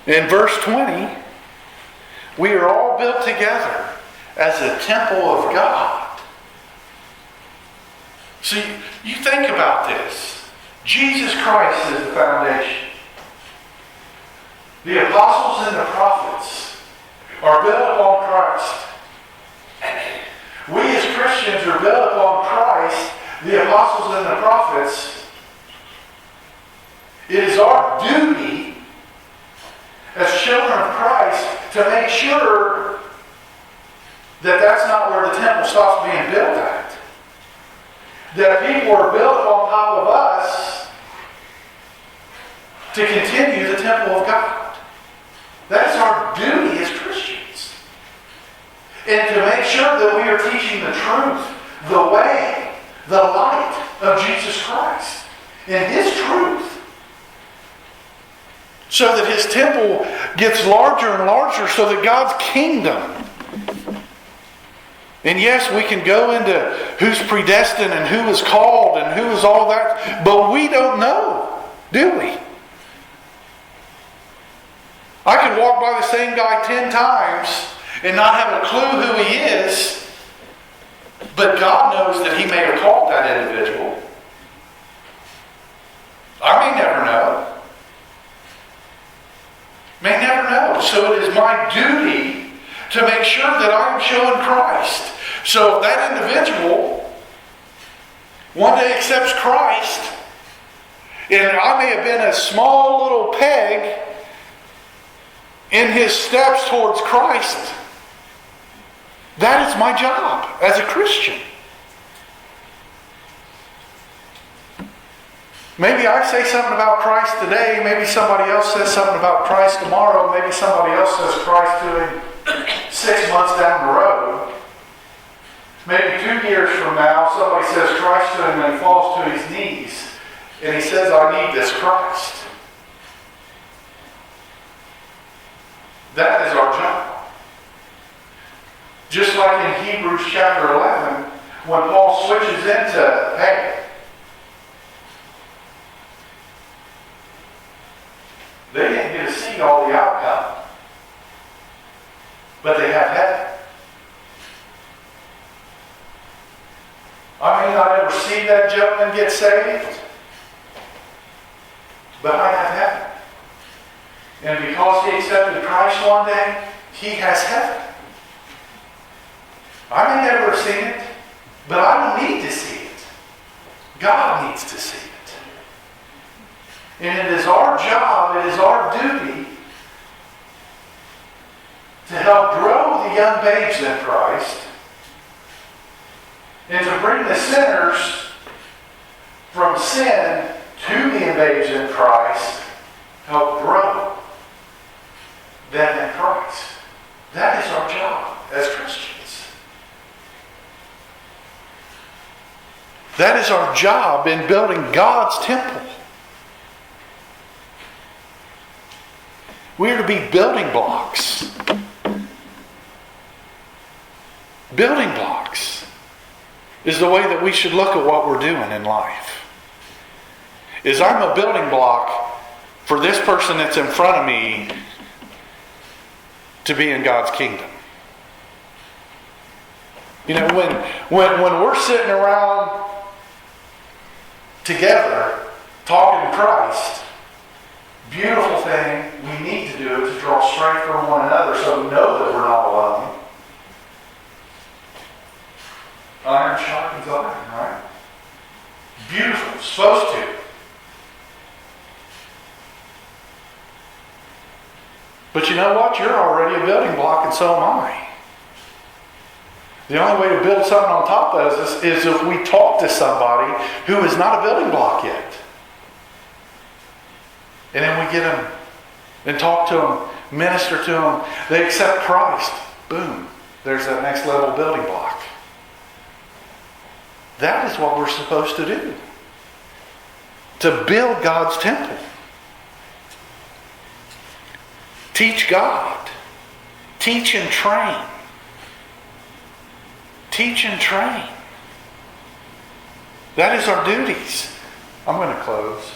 In verse 20, we are all built together as a temple of God. See, you think about this. Jesus Christ is the foundation. The apostles and the prophets are built upon Christ. We as Christians are built upon Christ, the apostles and the prophets. It is our duty as children of Christ to make sure that that's not where the temple stops being built at. That people are built on top of us to continue the temple of God. That's our duty as Christians. And to make sure that we are teaching the truth, the way, the light of Jesus Christ, and His truth. So that His temple gets larger and larger, so that God's kingdom. And yes, we can go into who's predestined and who is called and who is all that, but we don't know, do we? I could walk by the same guy 10 times and not have a clue who he is, but God knows that He may have called that individual. I may never know. May never know. So it is my duty to make sure that I am showing Christ. So if that individual one day accepts Christ, and I may have been a small little peg in his steps towards Christ, that is my job as a Christian. Maybe I say something about Christ today, maybe somebody else says something about Christ tomorrow, maybe somebody else says Christ to him 6 months down the road. Maybe 2 years from now, somebody says Christ to him and he falls to his knees and he says, I need this Christ. That is our job. Just like in Hebrews chapter 11, when Paul switches into, hey, they didn't get to see all the outcome, but they have heaven. I may not ever see that gentleman get saved, but I have heaven. And because he accepted Christ one day, he has heaven. I may never have seen it, but I don't need to see it. God needs to see it. And it is our job, it is our duty to help grow the young babes in Christ and to bring the sinners from sin to the babes in Christ, help grow them in Christ. That is our job as Christians. That is our job in building God's temple. We are to be building blocks. Building blocks is the way that we should look at what we're doing in life. Is I'm a building block for this person that's in front of me to be in God's kingdom. You know, when we're sitting around together talking to Christ, beautiful thing we need to do is to draw strength from one another so we know that we're not alone. Iron sharpens iron, right? Beautiful. Supposed to. But you know what? You're already a building block and so am I. The only way to build something on top of this is if we talk to somebody who is not a building block yet. And then we get them and talk to them, minister to them. They accept Christ. Boom. There's that next level building block. That is what we're supposed to do. To build God's temple. Teach God. Teach and train. Teach and train. That is our duties. I'm going to close.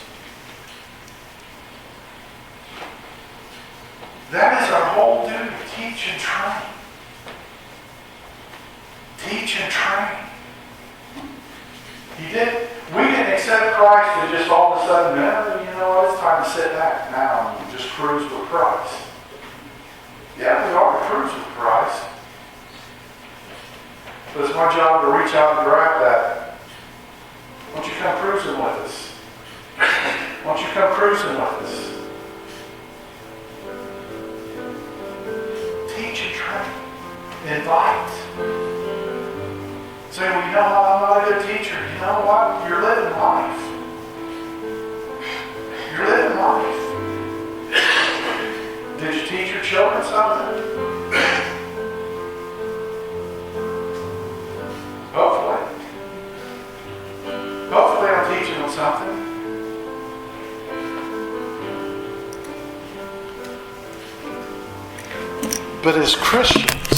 That is our whole duty. Teach and train. Teach and train. We didn't accept Christ and just all of a sudden, you know what, it's time to sit back now and just cruise with Christ. Yeah, we are to cruise with Christ. But it's my job to reach out and grab that. Won't you come cruising with us? Won't you come cruising with us? Teach and train. Invite. Say, well, you know what? I'm not a good teacher. You know what? You're living life. You're living life. Did you teach your children something? Hopefully. Hopefully I'm teaching them something. But as Christians,